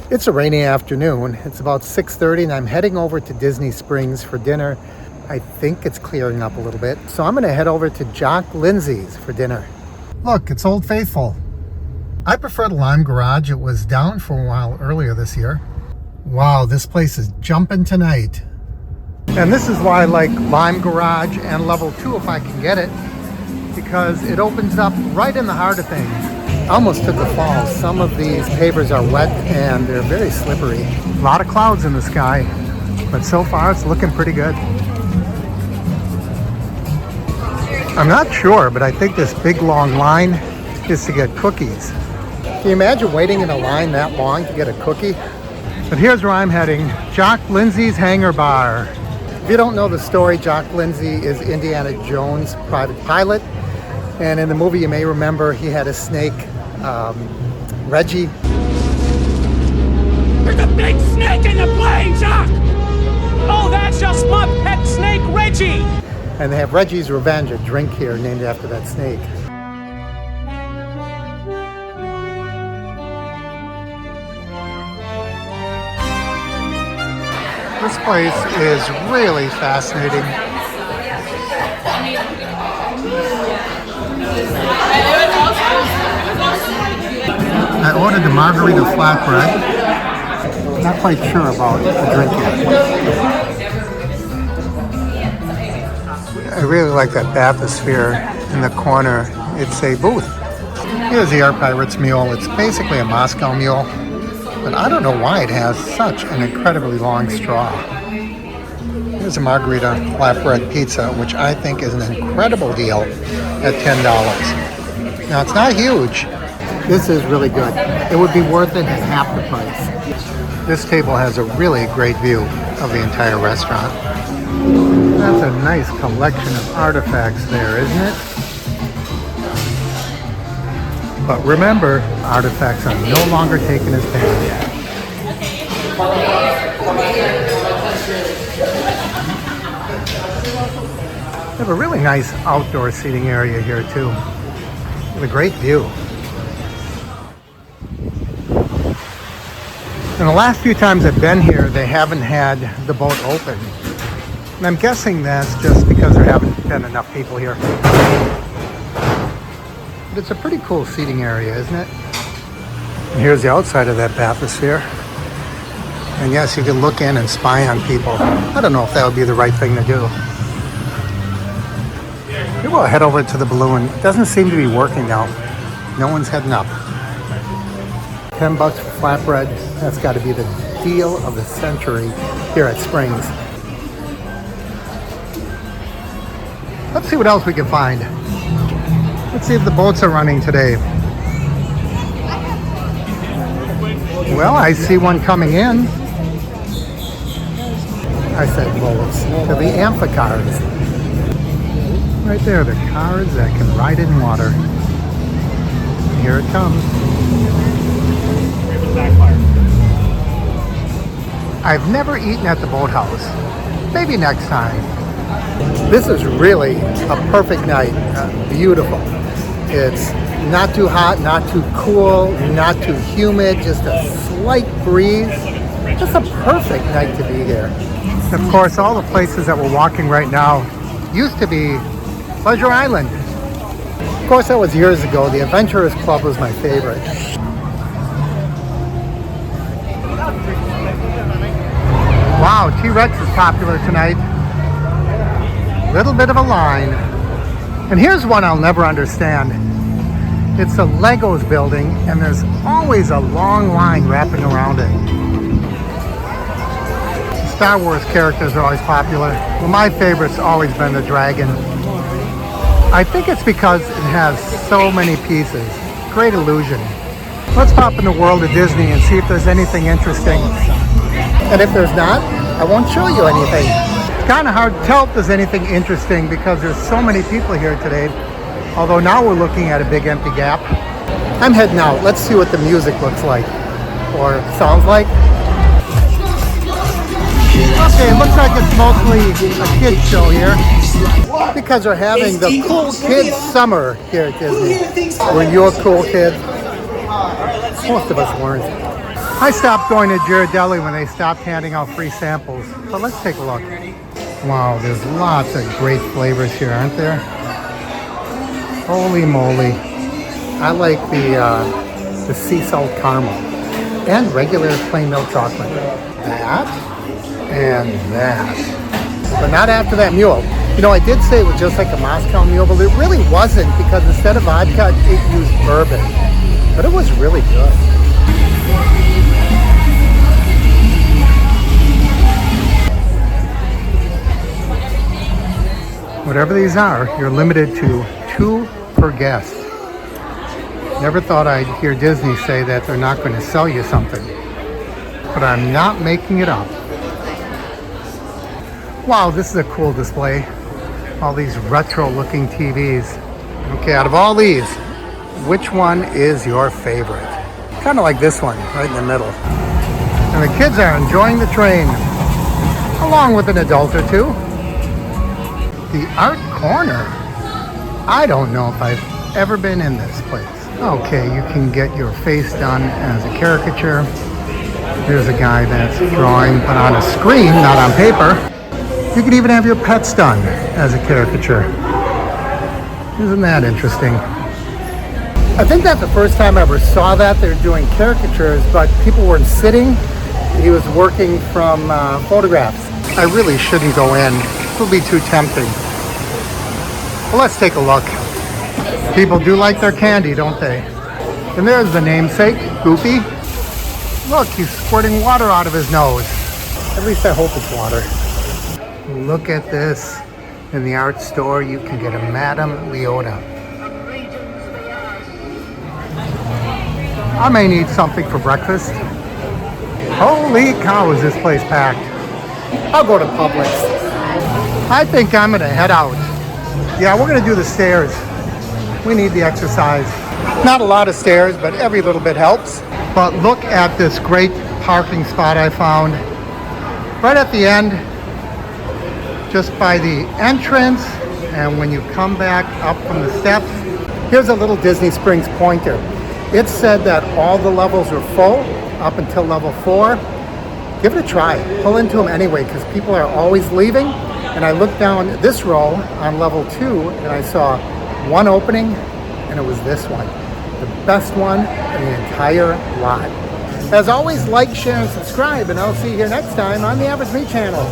It's a rainy afternoon. It's about 6:30 and I'm heading over to Disney Springs for dinner. I think it's clearing up a little bit. So I'm gonna head over to Jock Lindsey's for dinner. Look, it's Old Faithful. I prefer the Lime Garage. It was down for a while earlier this year. Wow, this place is jumping tonight. And this is why I like Lime Garage and Level 2 if I can get it, because it opens up right in the heart of things. I almost took a fall. Some of these pavers are wet and they're very slippery. A lot of clouds in the sky, but so far it's looking pretty good. I'm not sure, but I think this big long line is to get cookies. Can you imagine waiting in a line that long to get a cookie? But here's where I'm heading, Jock Lindsey's Hangar Bar. If you don't know the story, Jock Lindsey is Indiana Jones' private pilot. And in the movie, you may remember he had a snake, Reggie. There's a big snake in the plane, Jock! Oh, that's just my pet snake, Reggie! And they have Reggie's Revenge, a drink here named after that snake. This place is really fascinating. I ordered the margarita flatbread. Not quite sure about the drink yet. I really like that bathysphere in the corner. It's a booth. Here's the Air Pirates mule. It's basically a Moscow mule, but I don't know why it has such an incredibly long straw. Here's a margarita flatbread pizza, which I think is an incredible deal at $10. Now, it's not huge. This is really good. It would be worth it at half the price. This table has a really great view of the entire restaurant. That's a nice collection of artifacts there, isn't it? But remember, artifacts are no longer taken as payment. They have a really nice outdoor seating area here too, with a great view. And the last few times I've been here, they haven't had the boat open. And I'm guessing that's just because there haven't been enough people here. But it's a pretty cool seating area, isn't it? And here's the outside of that bathysphere. And yes, you can look in and spy on people. I don't know if that would be the right thing to do. Maybe we'll head over to the balloon. It doesn't seem to be working now. No one's heading up. $10 for flatbread. That's got to be the deal of the century here at Springs. Let's see what else we can find. Let's see if the boats are running today. Well, I see one coming in. I said boats. They're the Amphicars. Right there, the cars that can ride in water. And here it comes. I've never eaten at the boathouse. Maybe next time. This is really a perfect night. Beautiful. It's not too hot, not too cool, not too humid, just a slight breeze. Just a perfect night to be here. Of course, all the places that we're walking right now used to be Pleasure Island. Of course, that was years ago. The Adventurers Club was my favorite. Wow, T-Rex is popular tonight. Little bit of a line. And here's one I'll never understand. It's a Legos building, and there's always a long line wrapping around it. Star Wars characters are always popular. Well, my favorite's always been the dragon. I think it's because it has so many pieces. Great illusion. Let's pop in the world of Disney and see if there's anything interesting. And if there's not, I won't show you anything. It's kind of hard to tell if there's anything interesting because there's so many people here today. Although now we're looking at a big empty gap. I'm heading out. Let's see what the music looks like or sounds like. Okay, it looks like it's mostly a kids show here because we're having the Cool Kids Summer here at Disney. Were you a cool kid? Most of us weren't. I stopped going to Ghirardelli when they stopped handing out free samples. So let's take a look. Wow, there's lots of great flavors here, aren't there? Holy moly. I like the sea salt caramel and regular plain milk chocolate. That and that. But not after that mule. You know, I did say it was just like a Moscow mule, but it really wasn't, because instead of vodka, it used bourbon. But it was really good. Whatever these are, you're limited to 2 per guest. Never thought I'd hear Disney say that they're not going to sell you something. But I'm not making it up. Wow, this is a cool display. All these retro looking TVs. Okay, out of all these, which one is your favorite? Kind of like this one, right in the middle. And the kids are enjoying the train, along with an adult or two. The art corner. I don't know if I've ever been in this place. Okay, you can get your face done as a caricature. There's a guy that's drawing, but on a screen, not on paper. You can even have your pets done as a caricature. Isn't that interesting? I think that's the first time I ever saw that. They're doing caricatures, but people weren't sitting. He was working from photographs. I really shouldn't go in. It will be too tempting. Well, let's take a look. People do like their candy, don't they? And there's the namesake, Goofy. Look, he's squirting water out of his nose. At least I hope it's water. Look at this. In the art store, you can get a Madame Leota. I may need something for breakfast. Holy cow, is this place packed. I'll go to Publix. I think I'm gonna head out. Yeah, we're gonna do the stairs. We need the exercise. Not a lot of stairs, but every little bit helps. But look at this great parking spot I found. Right at the end, just by the entrance, and when you come back up from the steps, here's a little Disney Springs pointer. It said that all the levels are full up until level 4. Give it a try. Pull into them anyway, because people are always leaving. And I looked down this row on level 2, and I saw one opening, and it was this one. The best one in the entire lot. As always, like, share, and subscribe, and I'll see you here next time on the Average Me channel.